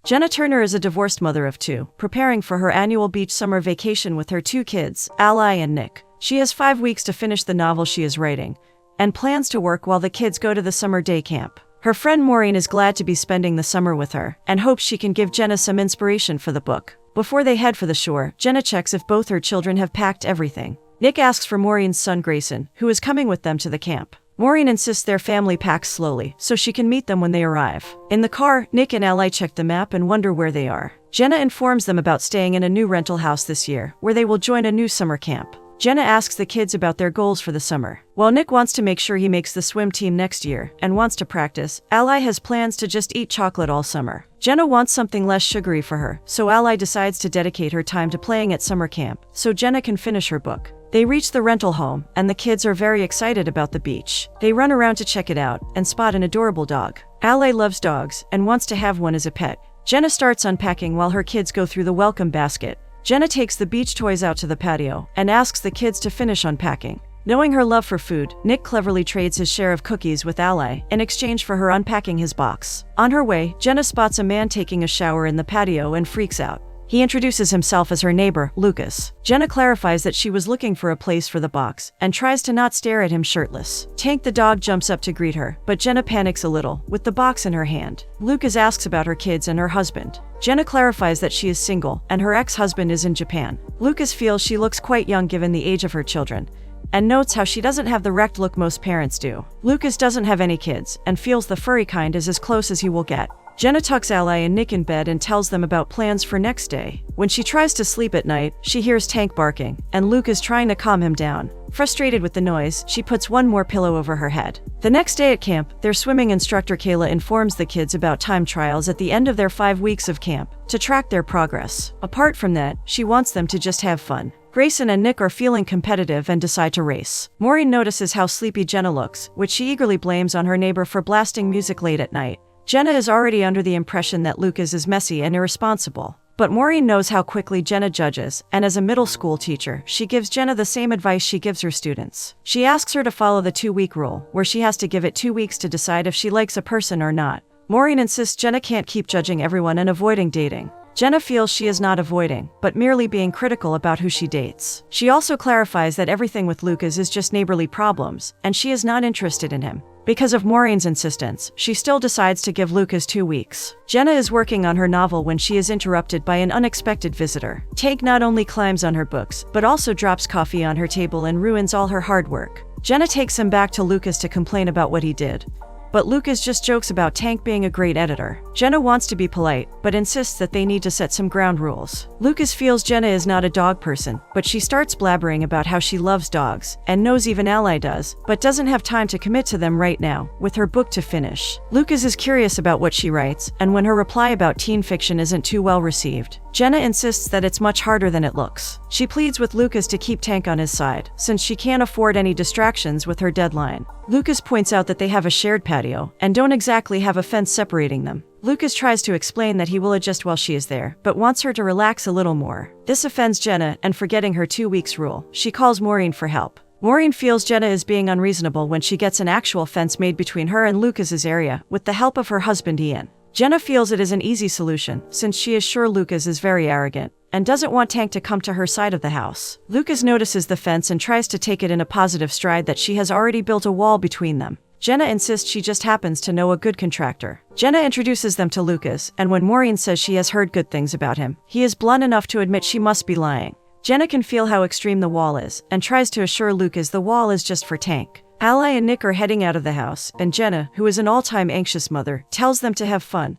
Jenna Turner is a divorced mother of two, preparing for her annual beach summer vacation with her two kids, Ally and Nick. She has 5 weeks to finish the novel she is writing, and plans to work while the kids go to the summer day camp. Her friend Maureen is glad to be spending the summer with her, and hopes she can give Jenna some inspiration for the book. Before they head for the shore, Jenna checks if both her children have packed everything. Nick asks for Maureen's son Grayson, who is coming with them to the camp. Maureen insists their family packs slowly, so she can meet them when they arrive. In the car, Nick and Ally check the map and wonder where they are. Jenna informs them about staying in a new rental house this year, where they will join a new summer camp. Jenna asks the kids about their goals for the summer. While Nick wants to make sure he makes the swim team next year and wants to practice, Ally has plans to just eat chocolate all summer. Jenna wants something less sugary for her, so Ally decides to dedicate her time to playing at summer camp, so Jenna can finish her book. They reach the rental home, and the kids are very excited about the beach. They run around to check it out and spot an adorable dog. Ally loves dogs and wants to have one as a pet. Jenna starts unpacking while her kids go through the welcome basket. Jenna takes the beach toys out to the patio and asks the kids to finish unpacking. Knowing her love for food, Nick cleverly trades his share of cookies with Ally in exchange for her unpacking his box. On her way, Jenna spots a man taking a shower in the patio and freaks out. He introduces himself as her neighbor, Lucas. Jenna clarifies that she was looking for a place for the box and tries to not stare at him shirtless. Tank the dog jumps up to greet her, but Jenna panics a little, with the box in her hand. Lucas asks about her kids and her husband. Jenna clarifies that she is single and her ex-husband is in Japan. Lucas feels she looks quite young given the age of her children, and notes how she doesn't have the wrecked look most parents do. Lucas doesn't have any kids and feels the furry kind is as close as he will get. Jenna tucks Ally and Nick in bed and tells them about plans for next day. When she tries to sleep at night, she hears Tank barking, and Luke is trying to calm him down. Frustrated with the noise, she puts one more pillow over her head. The next day at camp, their swimming instructor Kayla informs the kids about time trials at the end of their 5 weeks of camp, to track their progress. Apart from that, she wants them to just have fun. Grayson and Nick are feeling competitive and decide to race. Maureen notices how sleepy Jenna looks, which she eagerly blames on her neighbor for blasting music late at night. Jenna is already under the impression that Lucas is messy and irresponsible. But Maureen knows how quickly Jenna judges, and as a middle school teacher, she gives Jenna the same advice she gives her students. She asks her to follow the 2-week rule, where she has to give it 2 weeks to decide if she likes a person or not. Maureen insists Jenna can't keep judging everyone and avoiding dating. Jenna feels she is not avoiding, but merely being critical about who she dates. She also clarifies that everything with Lucas is just neighborly problems, and she is not interested in him. Because of Maureen's insistence, she still decides to give Lucas 2 weeks. Jenna is working on her novel when she is interrupted by an unexpected visitor. Tank not only climbs on her books, but also drops coffee on her table and ruins all her hard work. Jenna takes him back to Lucas to complain about what he did, but Lucas just jokes about Tank being a great editor. Jenna wants to be polite, but insists that they need to set some ground rules. Lucas feels Jenna is not a dog person, but she starts blabbering about how she loves dogs, and knows even Ally does, but doesn't have time to commit to them right now, with her book to finish. Lucas is curious about what she writes, and when her reply about teen fiction isn't too well received, Jenna insists that it's much harder than it looks. She pleads with Lucas to keep Tank on his side, since she can't afford any distractions with her deadline. Lucas points out that they have a shared patio, and don't exactly have a fence separating them. Lucas tries to explain that he will adjust while she is there, but wants her to relax a little more. This offends Jenna, and forgetting her 2 weeks rule, she calls Maureen for help. Maureen feels Jenna is being unreasonable when she gets an actual fence made between her and Lucas's area, with the help of her husband Ian. Jenna feels it is an easy solution, since she is sure Lucas is very arrogant, and doesn't want Tank to come to her side of the house. Lucas notices the fence and tries to take it in a positive stride that she has already built a wall between them. Jenna insists she just happens to know a good contractor. Jenna introduces them to Lucas, and when Maureen says she has heard good things about him, he is blunt enough to admit she must be lying. Jenna can feel how extreme the wall is, and tries to assure Lucas the wall is just for Tank. Ally and Nick are heading out of the house, and Jenna, who is an all-time anxious mother, tells them to have fun,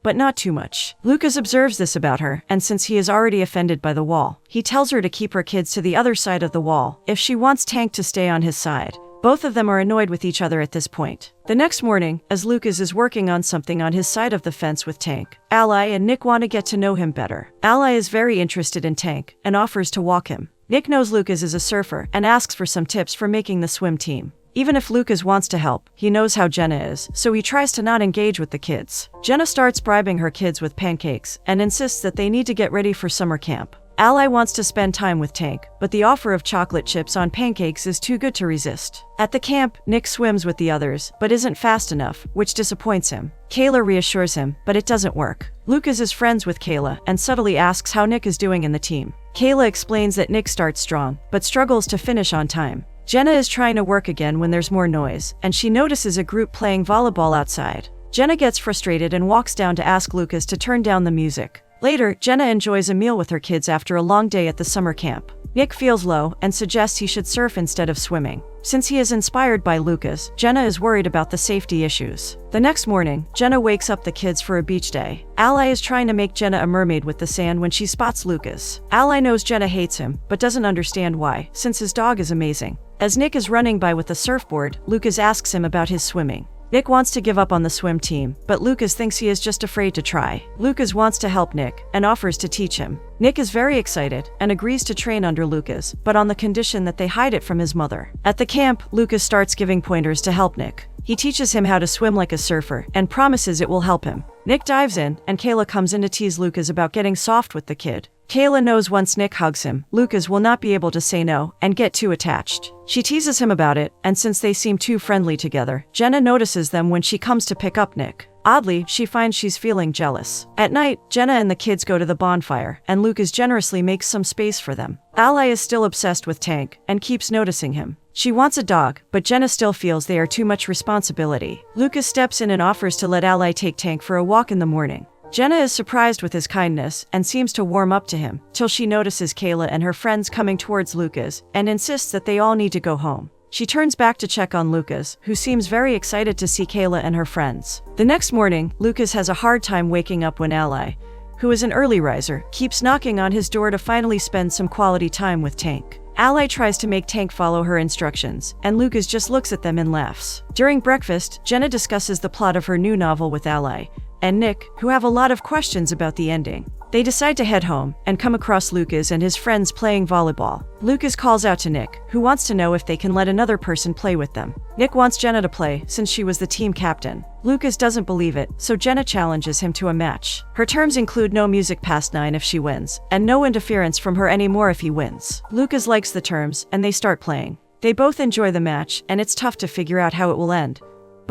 but not too much. Lucas observes this about her, and since he is already offended by the wall, he tells her to keep her kids to the other side of the wall, if she wants Tank to stay on his side. Both of them are annoyed with each other at this point. The next morning, as Lucas is working on something on his side of the fence with Tank, Ally and Nick want to get to know him better. Ally is very interested in Tank, and offers to walk him. Nick knows Lucas is a surfer, and asks for some tips for making the swim team. Even if Lucas wants to help, he knows how Jenna is, so he tries to not engage with the kids. Jenna starts bribing her kids with pancakes, and insists that they need to get ready for summer camp. Ally wants to spend time with Tank, but the offer of chocolate chips on pancakes is too good to resist. At the camp, Nick swims with the others, but isn't fast enough, which disappoints him. Kayla reassures him, but it doesn't work. Lucas is friends with Kayla and subtly asks how Nick is doing in the team. Kayla explains that Nick starts strong, but struggles to finish on time. Jenna is trying to work again when there's more noise, and she notices a group playing volleyball outside. Jenna gets frustrated and walks down to ask Lucas to turn down the music. Later, Jenna enjoys a meal with her kids after a long day at the summer camp. Nick feels low and suggests he should surf instead of swimming. Since he is inspired by Lucas, Jenna is worried about the safety issues. The next morning, Jenna wakes up the kids for a beach day. Ally is trying to make Jenna a mermaid with the sand when she spots Lucas. Ally knows Jenna hates him, but doesn't understand why, since his dog is amazing. As Nick is running by with a surfboard, Lucas asks him about his swimming. Nick wants to give up on the swim team, but Lucas thinks he is just afraid to try. Lucas wants to help Nick and offers to teach him. Nick is very excited and agrees to train under Lucas, but on the condition that they hide it from his mother. At the camp, Lucas starts giving pointers to help Nick. He teaches him how to swim like a surfer and promises it will help him. Nick dives in, and Kayla comes in to tease Lucas about getting soft with the kid. Kayla knows once Nick hugs him, Lucas will not be able to say no and get too attached. She teases him about it, and since they seem too friendly together, Jenna notices them when she comes to pick up Nick. Oddly, she finds she's feeling jealous. At night, Jenna and the kids go to the bonfire, and Lucas generously makes some space for them. Ally is still obsessed with Tank and keeps noticing him. She wants a dog, but Jenna still feels they are too much responsibility. Lucas steps in and offers to let Ally take Tank for a walk in the morning. Jenna is surprised with his kindness and seems to warm up to him, till she notices Kayla and her friends coming towards Lucas and insists that they all need to go home. She turns back to check on Lucas, who seems very excited to see Kayla and her friends. The next morning, Lucas has a hard time waking up when Ally, who is an early riser, keeps knocking on his door to finally spend some quality time with Tank. Ally tries to make Tank follow her instructions, and Lucas just looks at them and laughs. During breakfast, Jenna discusses the plot of her new novel with Ally and Nick, who have a lot of questions about the ending. They decide to head home and come across Lucas and his friends playing volleyball. Lucas calls out to Nick, who wants to know if they can let another person play with them. Nick wants Jenna to play since she was the team captain. Lucas doesn't believe it, so Jenna challenges him to a match. Her terms include no music past 9 if she wins, and no interference from her anymore if he wins. Lucas likes the terms, and they start playing. They both enjoy the match, and it's tough to figure out how it will end.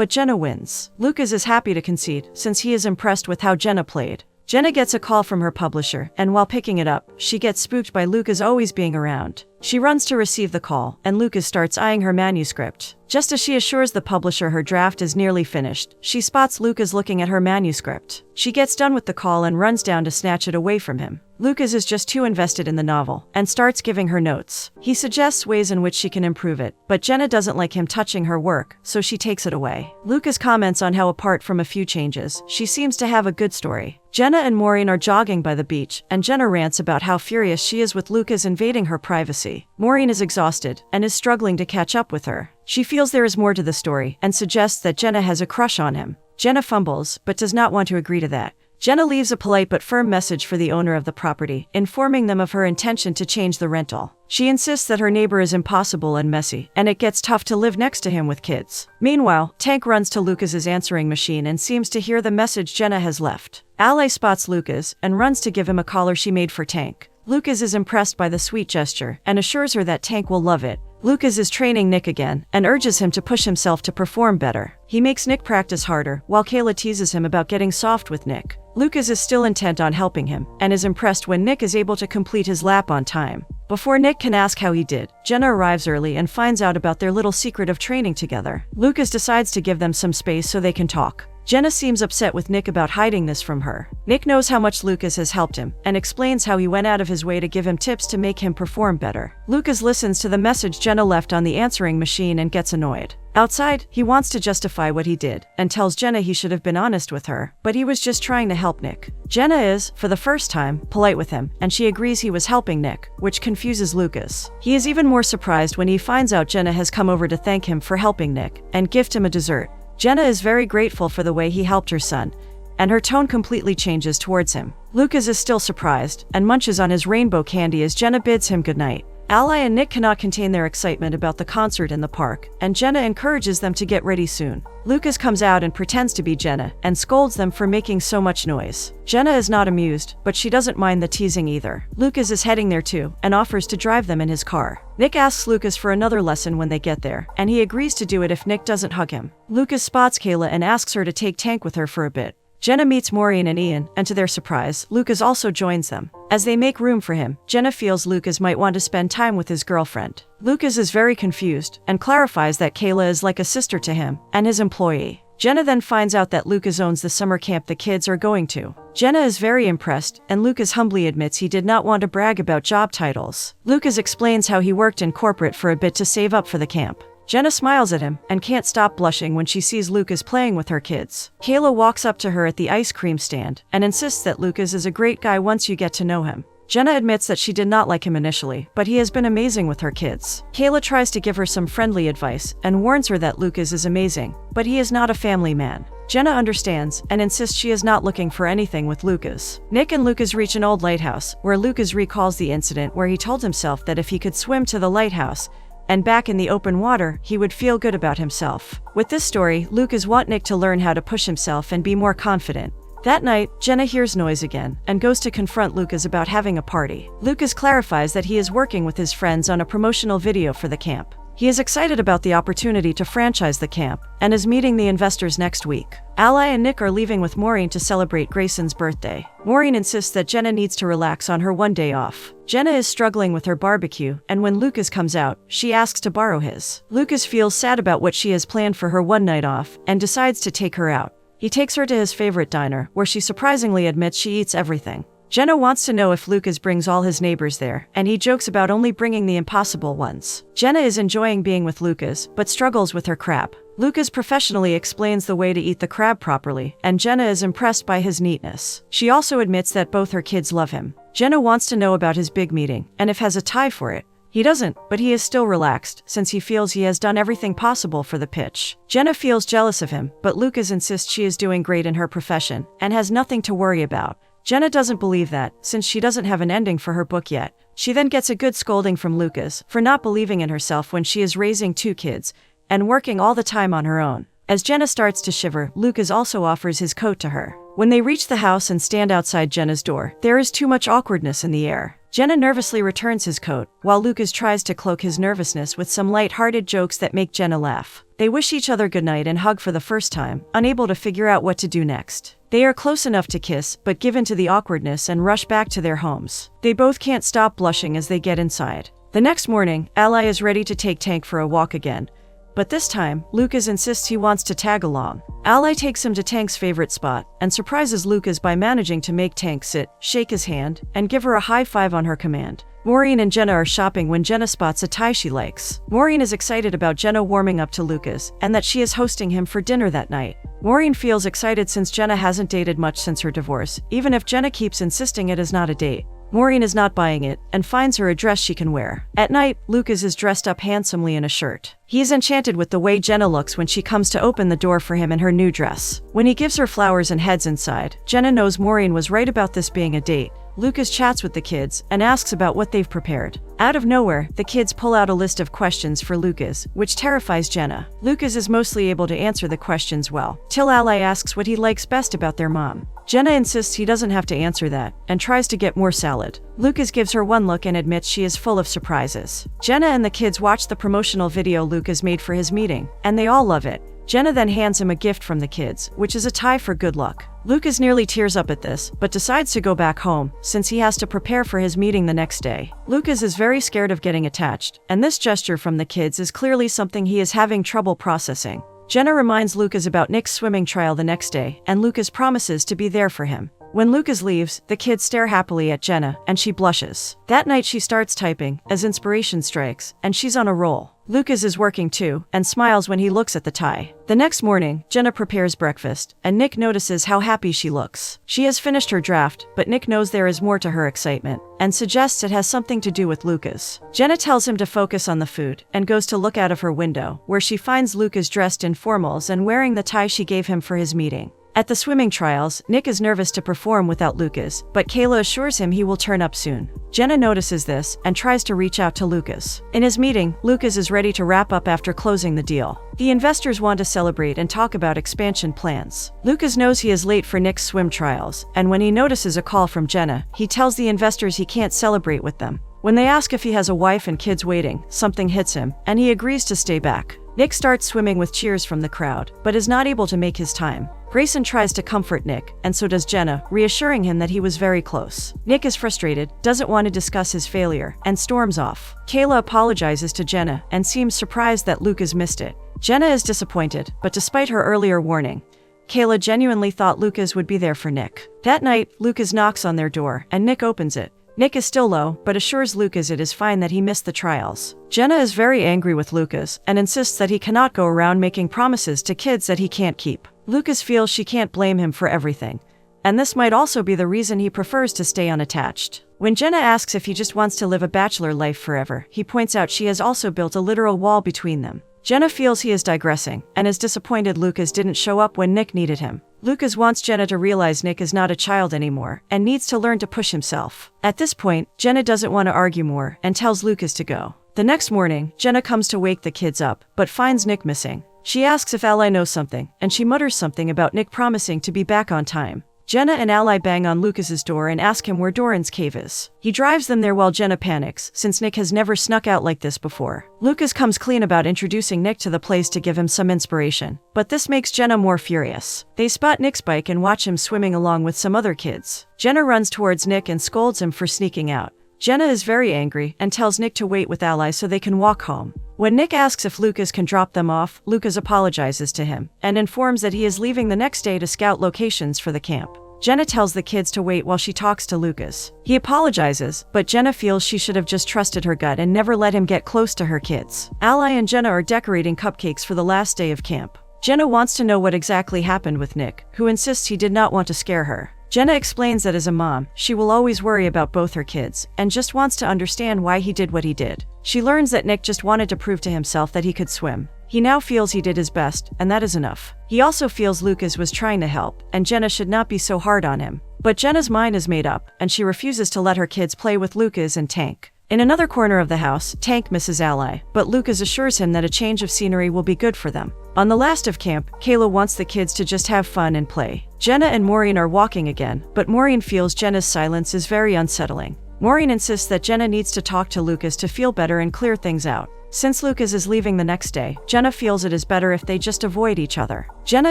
But Jenna wins. Lucas is happy to concede, since he is impressed with how Jenna played. Jenna gets a call from her publisher, and while picking it up, she gets spooked by Lucas always being around. She runs to receive the call, and Lucas starts eyeing her manuscript. Just as she assures the publisher her draft is nearly finished, she spots Lucas looking at her manuscript. She gets done with the call and runs down to snatch it away from him. Lucas is just too invested in the novel, and starts giving her notes. He suggests ways in which she can improve it, but Jenna doesn't like him touching her work, so she takes it away. Lucas comments on how apart from a few changes, she seems to have a good story. Jenna and Maureen are jogging by the beach, and Jenna rants about how furious she is with Lucas invading her privacy. Maureen is exhausted, and is struggling to catch up with her. She feels there is more to the story, and suggests that Jenna has a crush on him. Jenna fumbles, but does not want to agree to that. Jenna leaves a polite but firm message for the owner of the property, informing them of her intention to change the rental. She insists that her neighbor is impossible and messy, and it gets tough to live next to him with kids. Meanwhile, Tank runs to Lucas's answering machine and seems to hear the message Jenna has left. Ally spots Lucas and runs to give him a collar she made for Tank. Lucas is impressed by the sweet gesture and assures her that Tank will love it. Lucas is training Nick again and urges him to push himself to perform better. He makes Nick practice harder, while Kayla teases him about getting soft with Nick. Lucas is still intent on helping him, and is impressed when Nick is able to complete his lap on time. Before Nick can ask how he did, Jenna arrives early and finds out about their little secret of training together. Lucas decides to give them some space so they can talk. Jenna seems upset with Nick about hiding this from her. Nick knows how much Lucas has helped him, and explains how he went out of his way to give him tips to make him perform better. Lucas listens to the message Jenna left on the answering machine and gets annoyed. Outside, he wants to justify what he did, and tells Jenna he should have been honest with her, but he was just trying to help Nick. Jenna is, for the first time, polite with him, and she agrees he was helping Nick, which confuses Lucas. He is even more surprised when he finds out Jenna has come over to thank him for helping Nick, and gift him a dessert. Jenna is very grateful for the way he helped her son, and her tone completely changes towards him. Lucas is still surprised, and munches on his rainbow candy as Jenna bids him goodnight. Ally and Nick cannot contain their excitement about the concert in the park, and Jenna encourages them to get ready soon. Lucas comes out and pretends to be Jenna, and scolds them for making so much noise. Jenna is not amused, but she doesn't mind the teasing either. Lucas is heading there too, and offers to drive them in his car. Nick asks Lucas for another lesson when they get there, and he agrees to do it if Nick doesn't hug him. Lucas spots Kayla and asks her to take Tank with her for a bit. Jenna meets Maureen and Ian, and to their surprise, Lucas also joins them. As they make room for him, Jenna feels Lucas might want to spend time with his girlfriend. Lucas is very confused, and clarifies that Kayla is like a sister to him, and his employee. Jenna then finds out that Lucas owns the summer camp the kids are going to. Jenna is very impressed, and Lucas humbly admits he did not want to brag about job titles. Lucas explains how he worked in corporate for a bit to save up for the camp. Jenna smiles at him, and can't stop blushing when she sees Lucas playing with her kids. Kayla walks up to her at the ice cream stand, and insists that Lucas is a great guy once you get to know him. Jenna admits that she did not like him initially, but he has been amazing with her kids. Kayla tries to give her some friendly advice, and warns her that Lucas is amazing, but he is not a family man. Jenna understands, and insists she is not looking for anything with Lucas. Nick and Lucas reach an old lighthouse, where Lucas recalls the incident where he told himself that if he could swim to the lighthouse, and back in the open water, he would feel good about himself. With this story, Lucas wants Nick to learn how to push himself and be more confident. That night, Jenna hears noise again, and goes to confront Lucas about having a party. Lucas clarifies that he is working with his friends on a promotional video for the camp. He is excited about the opportunity to franchise the camp, and is meeting the investors next week. Ally and Nick are leaving with Maureen to celebrate Grayson's birthday. Maureen insists that Jenna needs to relax on her one day off. Jenna is struggling with her barbecue, and when Lucas comes out, she asks to borrow his. Lucas feels sad about what she has planned for her one night off, and decides to take her out. He takes her to his favorite diner, where she surprisingly admits she eats everything. Jenna wants to know if Lucas brings all his neighbors there, and he jokes about only bringing the impossible ones. Jenna is enjoying being with Lucas, but struggles with her crab. Lucas professionally explains the way to eat the crab properly, and Jenna is impressed by his neatness. She also admits that both her kids love him. Jenna wants to know about his big meeting, and if has a tie for it. He doesn't, but he is still relaxed, since he feels he has done everything possible for the pitch. Jenna feels jealous of him, but Lucas insists she is doing great in her profession, and has nothing to worry about. Jenna doesn't believe that, since she doesn't have an ending for her book yet. She then gets a good scolding from Lucas for not believing in herself when she is raising 2 kids, and working all the time on her own. As Jenna starts to shiver, Lucas also offers his coat to her. When they reach the house and stand outside Jenna's door, there is too much awkwardness in the air. Jenna nervously returns his coat, while Lucas tries to cloak his nervousness with some light-hearted jokes that make Jenna laugh. They wish each other goodnight and hug for the first time, unable to figure out what to do next. They are close enough to kiss, but give in to the awkwardness and rush back to their homes. They both can't stop blushing as they get inside. The next morning, Ally is ready to take Tank for a walk again. But this time, Lucas insists he wants to tag along. Ally takes him to Tank's favorite spot, and surprises Lucas by managing to make Tank sit, shake his hand, and give her a high five on her command. Maureen and Jenna are shopping when Jenna spots a tie she likes. Maureen is excited about Jenna warming up to Lucas, and that she is hosting him for dinner that night. Maureen feels excited since Jenna hasn't dated much since her divorce, even if Jenna keeps insisting it is not a date. Maureen is not buying it, and finds her a dress she can wear. At night, Lucas is dressed up handsomely in a shirt. He is enchanted with the way Jenna looks when she comes to open the door for him in her new dress. When he gives her flowers and heads inside, Jenna knows Maureen was right about this being a date. Lucas chats with the kids, and asks about what they've prepared. Out of nowhere, the kids pull out a list of questions for Lucas, which terrifies Jenna. Lucas is mostly able to answer the questions well, till Ally asks what he likes best about their mom. Jenna insists he doesn't have to answer that, and tries to get more salad. Lucas gives her one look and admits she is full of surprises. Jenna and the kids watch the promotional video Lucas made for his meeting, and they all love it. Jenna then hands him a gift from the kids, which is a tie for good luck. Lucas nearly tears up at this, but decides to go back home, since he has to prepare for his meeting the next day. Lucas is very scared of getting attached, and this gesture from the kids is clearly something he is having trouble processing. Jenna reminds Lucas about Nick's swimming trial the next day, and Lucas promises to be there for him. When Lucas leaves, the kids stare happily at Jenna, and she blushes. That night she starts typing, as inspiration strikes, and she's on a roll. Lucas is working too, and smiles when he looks at the tie. The next morning, Jenna prepares breakfast, and Nick notices how happy she looks. She has finished her draft, but Nick knows there is more to her excitement, and suggests it has something to do with Lucas. Jenna tells him to focus on the food, and goes to look out of her window, where she finds Lucas dressed in formals and wearing the tie she gave him for his meeting. At the swimming trials, Nick is nervous to perform without Lucas, but Kayla assures him he will turn up soon. Jenna notices this and tries to reach out to Lucas. In his meeting, Lucas is ready to wrap up after closing the deal. The investors want to celebrate and talk about expansion plans. Lucas knows he is late for Nick's swim trials, and when he notices a call from Jenna, he tells the investors he can't celebrate with them. When they ask if he has a wife and kids waiting, something hits him, and he agrees to stay back. Nick starts swimming with cheers from the crowd, but is not able to make his time. Grayson tries to comfort Nick, and so does Jenna, reassuring him that he was very close. Nick is frustrated, doesn't want to discuss his failure, and storms off. Kayla apologizes to Jenna and seems surprised that Lucas missed it. Jenna is disappointed, but despite her earlier warning, Kayla genuinely thought Lucas would be there for Nick. That night, Lucas knocks on their door, and Nick opens it. Nick is still low, but assures Lucas it is fine that he missed the trials. Jenna is very angry with Lucas and insists that he cannot go around making promises to kids that he can't keep. Lucas feels she can't blame him for everything, and this might also be the reason he prefers to stay unattached. When Jenna asks if he just wants to live a bachelor life forever, he points out she has also built a literal wall between them. Jenna feels he is digressing, and is disappointed Lucas didn't show up when Nick needed him. Lucas wants Jenna to realize Nick is not a child anymore, and needs to learn to push himself. At this point, Jenna doesn't want to argue more, and tells Lucas to go. The next morning, Jenna comes to wake the kids up, but finds Nick missing. She asks if Ally knows something, and she mutters something about Nick promising to be back on time. Jenna and Ally bang on Lucas's door and ask him where Doran's cave is. He drives them there while Jenna panics, since Nick has never snuck out like this before. Lucas comes clean about introducing Nick to the place to give him some inspiration, but this makes Jenna more furious. They spot Nick's bike and watch him swimming along with some other kids. Jenna runs towards Nick and scolds him for sneaking out. Jenna is very angry and tells Nick to wait with Ally so they can walk home. When Nick asks if Lucas can drop them off, Lucas apologizes to him and informs that he is leaving the next day to scout locations for the camp. Jenna tells the kids to wait while she talks to Lucas. He apologizes, but Jenna feels she should have just trusted her gut and never let him get close to her kids. Ally and Jenna are decorating cupcakes for the last day of camp. Jenna wants to know what exactly happened with Nick, who insists he did not want to scare her. Jenna explains that as a mom, she will always worry about both her kids, and just wants to understand why he did what he did. She learns that Nick just wanted to prove to himself that he could swim. He now feels he did his best, and that is enough. He also feels Lucas was trying to help, and Jenna should not be so hard on him. But Jenna's mind is made up, and she refuses to let her kids play with Lucas and Tank. In another corner of the house, Tank misses Ally, but Lucas assures him that a change of scenery will be good for them. On the last of camp, Kayla wants the kids to just have fun and play. Jenna and Maureen are walking again, but Maureen feels Jenna's silence is very unsettling. Maureen insists that Jenna needs to talk to Lucas to feel better and clear things out. Since Lucas is leaving the next day, Jenna feels it is better if they just avoid each other. Jenna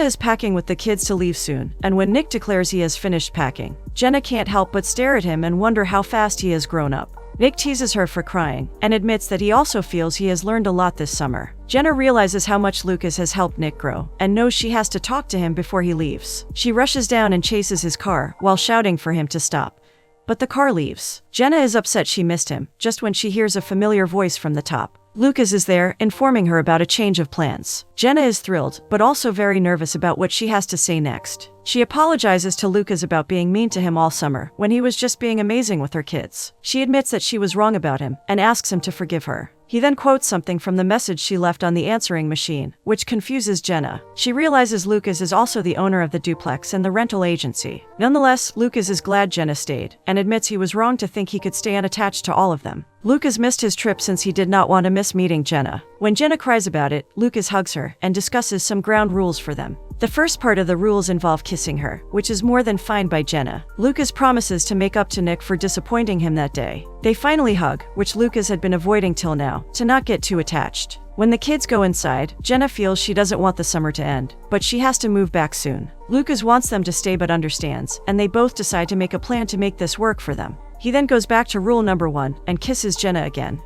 is packing with the kids to leave soon, and when Nick declares he has finished packing, Jenna can't help but stare at him and wonder how fast he has grown up. Nick teases her for crying, and admits that he also feels he has learned a lot this summer. Jenna realizes how much Lucas has helped Nick grow, and knows she has to talk to him before he leaves. She rushes down and chases his car, while shouting for him to stop. But the car leaves. Jenna is upset she missed him, just when she hears a familiar voice from the top. Lucas is there, informing her about a change of plans. Jenna is thrilled, but also very nervous about what she has to say next. She apologizes to Lucas about being mean to him all summer, when he was just being amazing with her kids. She admits that she was wrong about him, and asks him to forgive her. He then quotes something from the message she left on the answering machine, which confuses Jenna. She realizes Lucas is also the owner of the duplex and the rental agency. Nonetheless, Lucas is glad Jenna stayed, and admits he was wrong to think he could stay unattached to all of them. Lucas missed his trip since he did not want to miss meeting Jenna. When Jenna cries about it, Lucas hugs her and discusses some ground rules for them. The first part of the rules involve kissing her, which is more than fine by Jenna. Lucas promises to make up to Nick for disappointing him that day. They finally hug, which Lucas had been avoiding till now, to not get too attached. When the kids go inside, Jenna feels she doesn't want the summer to end, but she has to move back soon. Lucas wants them to stay but understands, and they both decide to make a plan to make this work for them. He then goes back to rule number 1 and kisses Jenna again.